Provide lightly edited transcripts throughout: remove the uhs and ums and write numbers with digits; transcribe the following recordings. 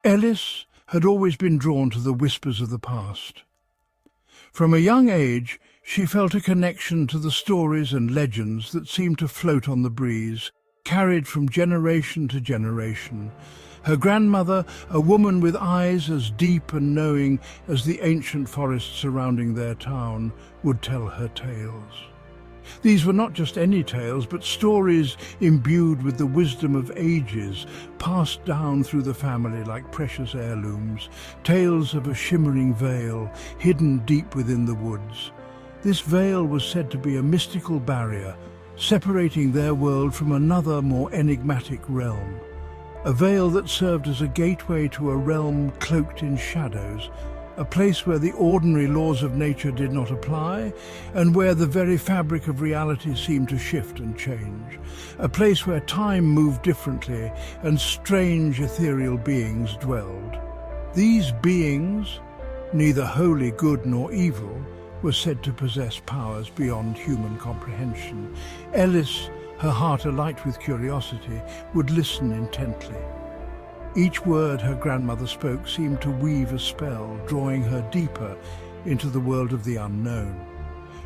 Ellis had always been drawn to the whispers of the past. From a young age, she felt a connection to the stories and legends that seemed to float on the breeze, carried from generation to generation. Her grandmother, a woman with eyes as deep and knowing as the ancient forests surrounding their town, would tell her tales. These were not just any tales, but stories imbued with the wisdom of ages, passed down through the family like precious heirlooms, tales of a shimmering veil hidden deep within the woods. This veil was said to be a mystical barrier, separating their world from another more enigmatic realm. A veil that served as a gateway to a realm cloaked in shadows, a place where the ordinary laws of nature did not apply, and where the very fabric of reality seemed to shift and change. A place where time moved differently and strange ethereal beings dwelled. These beings, neither wholly good nor evil, were said to possess powers beyond human comprehension. Ellis, her heart alight with curiosity, would listen intently. Each word her grandmother spoke seemed to weave a spell, drawing her deeper into the world of the unknown.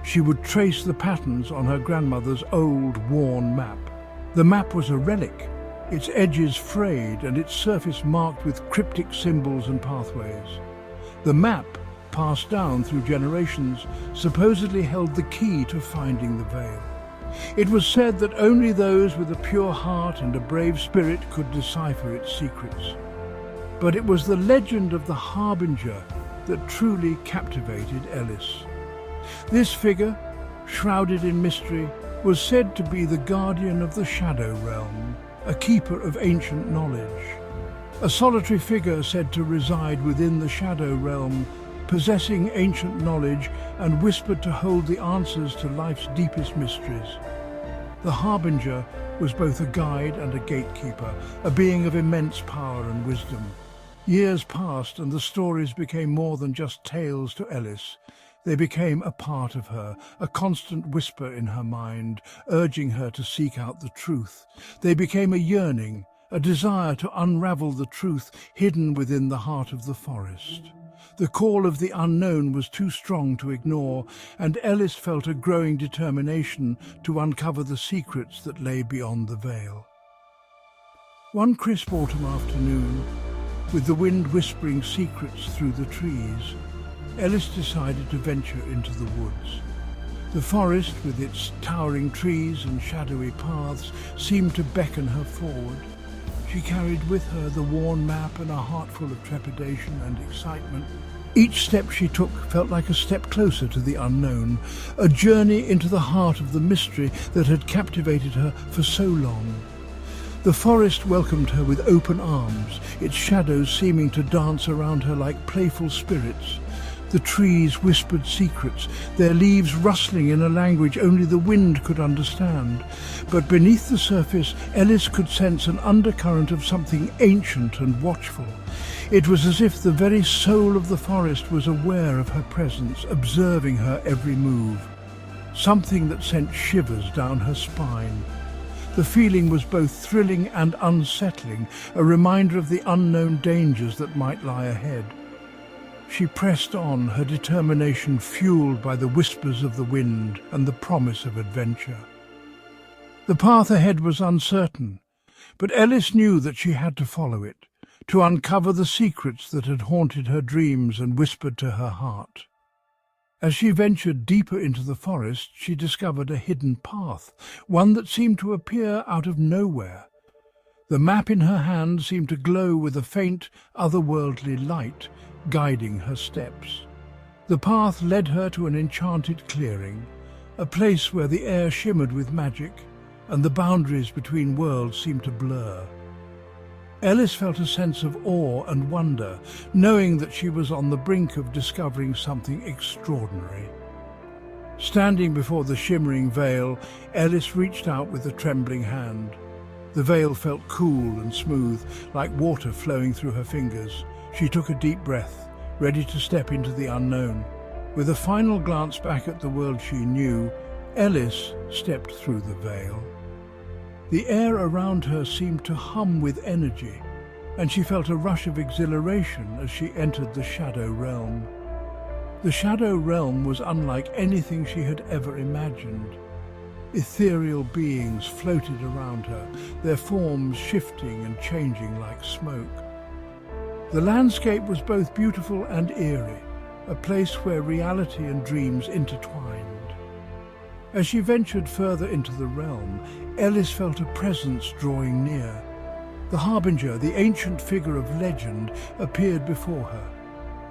She would trace the patterns on her grandmother's old, worn map. The map was a relic, its edges frayed and its surface marked with cryptic symbols and pathways. The map, passed down through generations, supposedly held the key to finding the veil. It was said that only those with a pure heart and a brave spirit could decipher its secrets. But it was the legend of the Harbinger that truly captivated Ellis. This figure, shrouded in mystery, was said to be the guardian of the Shadow Realm, a keeper of ancient knowledge. A solitary figure said to reside within the Shadow Realm, possessing ancient knowledge and whispered to hold the answers to life's deepest mysteries. The Harbinger was both a guide and a gatekeeper, a being of immense power and wisdom. Years passed and the stories became more than just tales to Ellis. They became a part of her, a constant whisper in her mind, urging her to seek out the truth. They became a yearning, a desire to unravel the truth hidden within the heart of the forest. The call of the unknown was too strong to ignore, and Ellis felt a growing determination to uncover the secrets that lay beyond the veil. One crisp autumn afternoon, with the wind whispering secrets through the trees, Ellis decided to venture into the woods. The forest, with its towering trees and shadowy paths, seemed to beckon her forward. She carried with her the worn map and a heart full of trepidation and excitement. Each step she took felt like a step closer to the unknown, a journey into the heart of the mystery that had captivated her for so long. The forest welcomed her with open arms, its shadows seeming to dance around her like playful spirits. The trees whispered secrets, their leaves rustling in a language only the wind could understand. But beneath the surface, Ellis could sense an undercurrent of something ancient and watchful. It was as if the very soul of the forest was aware of her presence, observing her every move. Something that sent shivers down her spine. The feeling was both thrilling and unsettling, a reminder of the unknown dangers that might lie ahead. She pressed on, her determination fueled by the whispers of the wind and the promise of adventure. The path ahead was uncertain, but Ellis knew that she had to follow it, to uncover the secrets that had haunted her dreams and whispered to her heart. As she ventured deeper into the forest, she discovered a hidden path, one that seemed to appear out of nowhere. The map in her hand seemed to glow with a faint, otherworldly light, guiding her steps. The path led her to an enchanted clearing, a place where the air shimmered with magic and the boundaries between worlds seemed to blur. Ellis felt a sense of awe and wonder, knowing that she was on the brink of discovering something extraordinary. Standing before the shimmering veil, Ellis reached out with a trembling hand. The veil felt cool and smooth, like water flowing through her fingers. She took a deep breath, ready to step into the unknown. With a final glance back at the world she knew, Ellis stepped through the veil. The air around her seemed to hum with energy, and she felt a rush of exhilaration as she entered the Shadow Realm. The Shadow Realm was unlike anything she had ever imagined. Ethereal beings floated around her, their forms shifting and changing like smoke. The landscape was both beautiful and eerie, a place where reality and dreams intertwined. As she ventured further into the realm, Ellis felt a presence drawing near. The Harbinger, the ancient figure of legend, appeared before her.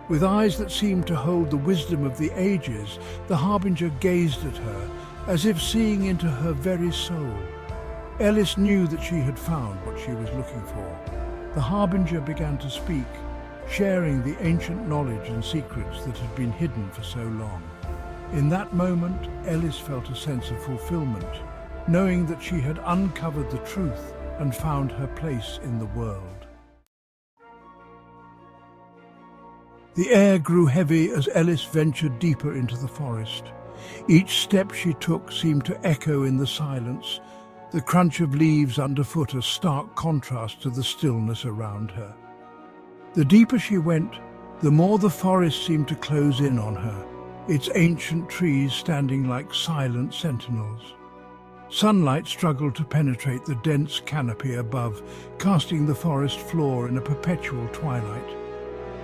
With eyes that seemed to hold the wisdom of the ages, the Harbinger gazed at her, as if seeing into her very soul. Ellis knew that she had found what she was looking for. The Harbinger began to speak, sharing the ancient knowledge and secrets that had been hidden for so long. In that moment, Ellis felt a sense of fulfillment, knowing that she had uncovered the truth and found her place in the world. The air grew heavy as Ellis ventured deeper into the forest. Each step she took seemed to echo in the silence, the crunch of leaves underfoot a stark contrast to the stillness around her. The deeper she went, the more the forest seemed to close in on her, its ancient trees standing like silent sentinels. Sunlight struggled to penetrate the dense canopy above, casting the forest floor in a perpetual twilight.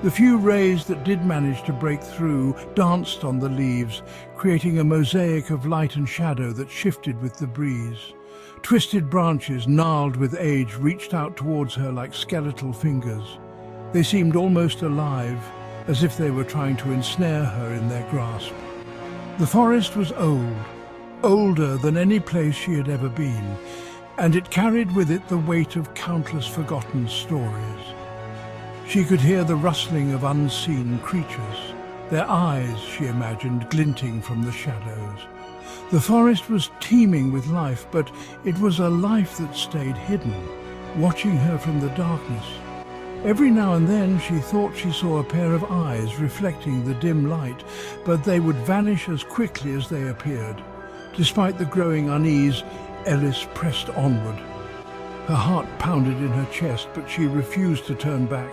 The few rays that did manage to break through danced on the leaves, creating a mosaic of light and shadow that shifted with the breeze. Twisted branches, gnarled with age, reached out towards her like skeletal fingers. They seemed almost alive, as if they were trying to ensnare her in their grasp. The forest was old, older than any place she had ever been, and it carried with it the weight of countless forgotten stories. She could hear the rustling of unseen creatures, their eyes, she imagined, glinting from the shadows. The forest was teeming with life, but it was a life that stayed hidden, watching her from the darkness. Every now and then she thought she saw a pair of eyes reflecting the dim light, but they would vanish as quickly as they appeared. Despite the growing unease, Ellis pressed onward. Her heart pounded in her chest, but she refused to turn back.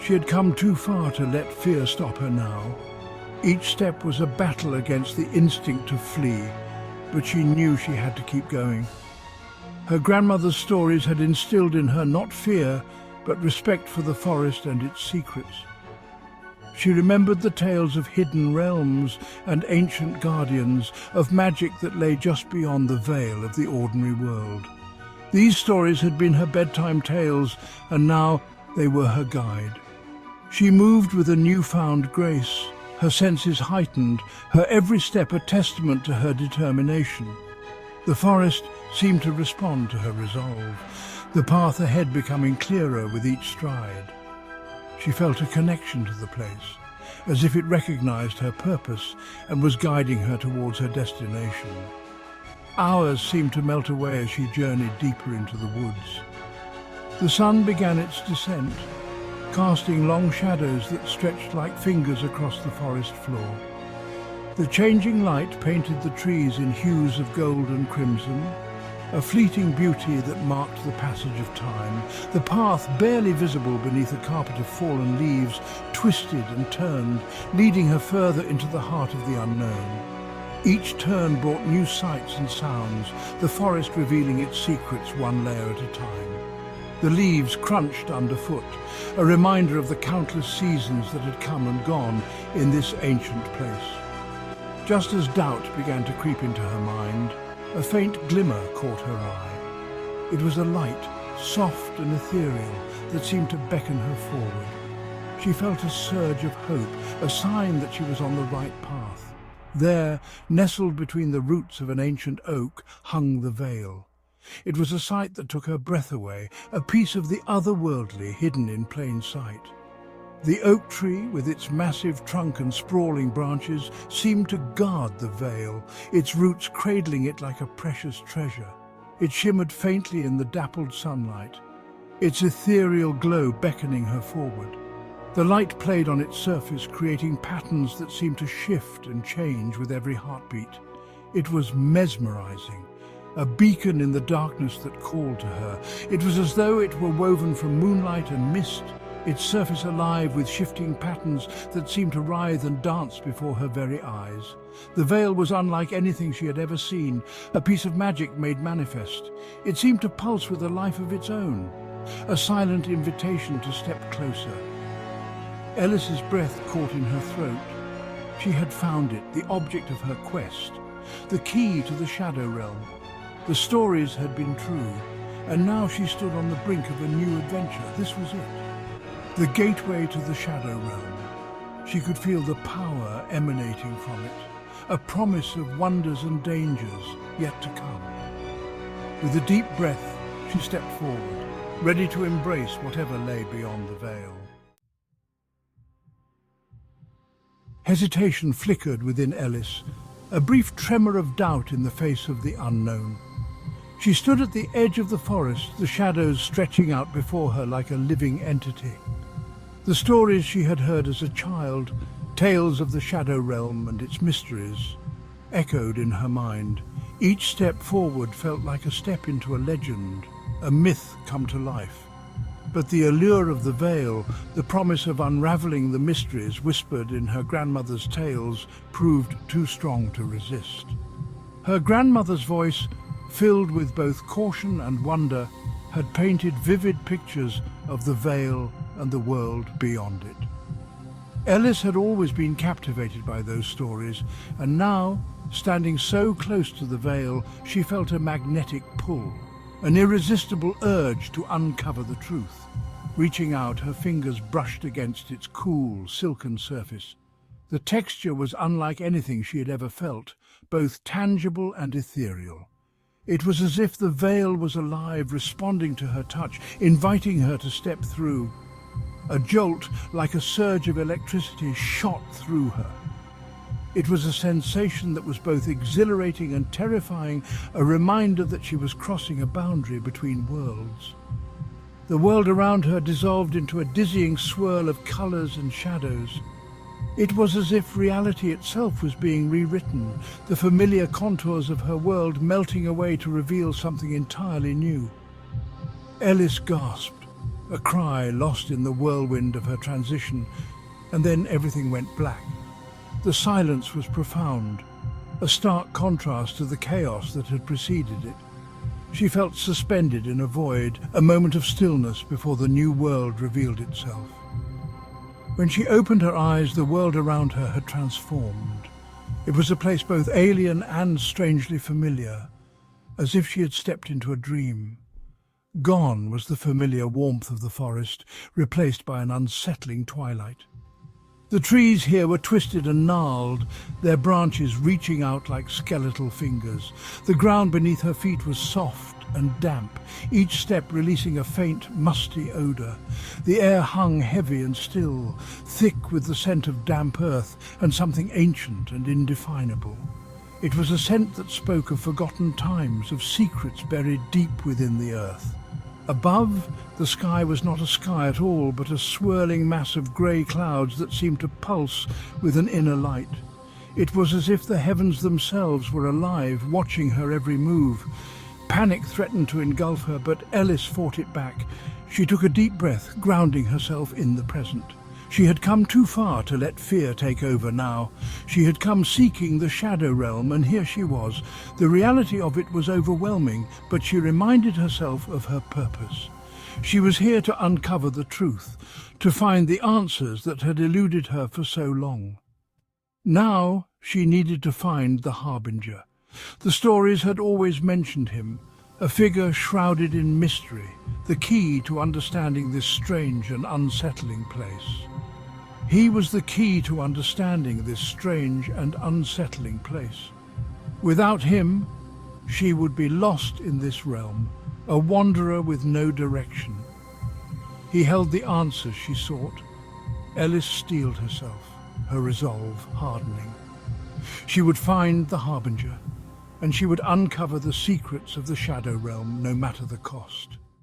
She had come too far to let fear stop her now. Each step was a battle against the instinct to flee, but she knew she had to keep going. Her grandmother's stories had instilled in her not fear, but respect for the forest and its secrets. She remembered the tales of hidden realms and ancient guardians, of magic that lay just beyond the veil of the ordinary world. These stories had been her bedtime tales, and now they were her guide. She moved with a newfound grace, her senses heightened, her every step a testament to her determination. The forest seemed to respond to her resolve, the path ahead becoming clearer with each stride. She felt a connection to the place, as if it recognized her purpose and was guiding her towards her destination. Hours seemed to melt away as she journeyed deeper into the woods. The sun began its descent, casting long shadows that stretched like fingers across the forest floor. The changing light painted the trees in hues of gold and crimson, a fleeting beauty that marked the passage of time. The path, barely visible beneath a carpet of fallen leaves, twisted and turned, leading her further into the heart of the unknown. Each turn brought new sights and sounds, the forest revealing its secrets one layer at a time. The leaves crunched underfoot, a reminder of the countless seasons that had come and gone in this ancient place. Just as doubt began to creep into her mind, a faint glimmer caught her eye. It was a light, soft and ethereal, that seemed to beckon her forward. She felt a surge of hope, a sign that she was on the right path. There, nestled between the roots of an ancient oak, hung the veil. It was a sight that took her breath away, a piece of the otherworldly hidden in plain sight. The oak tree, with its massive trunk and sprawling branches, seemed to guard the veil, its roots cradling it like a precious treasure. It shimmered faintly in the dappled sunlight, its ethereal glow beckoning her forward. The light played on its surface, creating patterns that seemed to shift and change with every heartbeat. It was mesmerizing, a beacon in the darkness that called to her. It was as though it were woven from moonlight and mist, its surface alive with shifting patterns that seemed to writhe and dance before her very eyes. The veil was unlike anything she had ever seen, a piece of magic made manifest. It seemed to pulse with a life of its own, a silent invitation to step closer. Ellis's breath caught in her throat. She had found it, the object of her quest, the key to the shadow realm. The stories had been true, and now she stood on the brink of a new adventure. This was it, the gateway to the shadow realm. She could feel the power emanating from it, a promise of wonders and dangers yet to come. With a deep breath, she stepped forward, ready to embrace whatever lay beyond the veil. Hesitation flickered within Ellis, a brief tremor of doubt in the face of the unknown. She stood at the edge of the forest, the shadows stretching out before her like a living entity. The stories she had heard as a child, tales of the shadow realm and its mysteries, echoed in her mind. Each step forward felt like a step into a legend, a myth come to life. But the allure of the veil, the promise of unraveling the mysteries whispered in her grandmother's tales, proved too strong to resist. Her grandmother's voice, filled with both caution and wonder, had painted vivid pictures of the veil and the world beyond it. Ellis had always been captivated by those stories, and now, standing so close to the veil, she felt a magnetic pull, an irresistible urge to uncover the truth. Reaching out, her fingers brushed against its cool, silken surface. The texture was unlike anything she had ever felt, both tangible and ethereal. It was as if the veil was alive, responding to her touch, inviting her to step through. A jolt, like a surge of electricity, shot through her. It was a sensation that was both exhilarating and terrifying, a reminder that she was crossing a boundary between worlds. The world around her dissolved into a dizzying swirl of colors and shadows. It was as if reality itself was being rewritten, the familiar contours of her world melting away to reveal something entirely new. Ellis gasped, a cry lost in the whirlwind of her transition, and then everything went black. The silence was profound, a stark contrast to the chaos that had preceded it. She felt suspended in a void, a moment of stillness before the new world revealed itself. When she opened her eyes, the world around her had transformed. It was a place both alien and strangely familiar, as if she had stepped into a dream. Gone was the familiar warmth of the forest, replaced by an unsettling twilight. The trees here were twisted and gnarled, their branches reaching out like skeletal fingers. The ground beneath her feet was soft and damp, each step releasing a faint, musty odor. The air hung heavy and still, thick with the scent of damp earth and something ancient and indefinable. It was a scent that spoke of forgotten times, of secrets buried deep within the earth. Above, the sky was not a sky at all, but a swirling mass of grey clouds that seemed to pulse with an inner light. It was as if the heavens themselves were alive, watching her every move. Panic threatened to engulf her, but Ellis fought it back. She took a deep breath, grounding herself in the present. She had come too far to let fear take over now. She had come seeking the shadow realm, and here she was. The reality of it was overwhelming, but she reminded herself of her purpose. She was here to uncover the truth, to find the answers that had eluded her for so long. Now she needed to find the Harbinger. The stories had always mentioned him, a figure shrouded in mystery, the key to understanding this strange and unsettling place. He was the key to understanding this strange and unsettling place. Without him, she would be lost in this realm, a wanderer with no direction. He held the answers she sought. Ellis steeled herself, her resolve hardening. She would find the Harbinger, and she would uncover the secrets of the shadow realm, no matter the cost.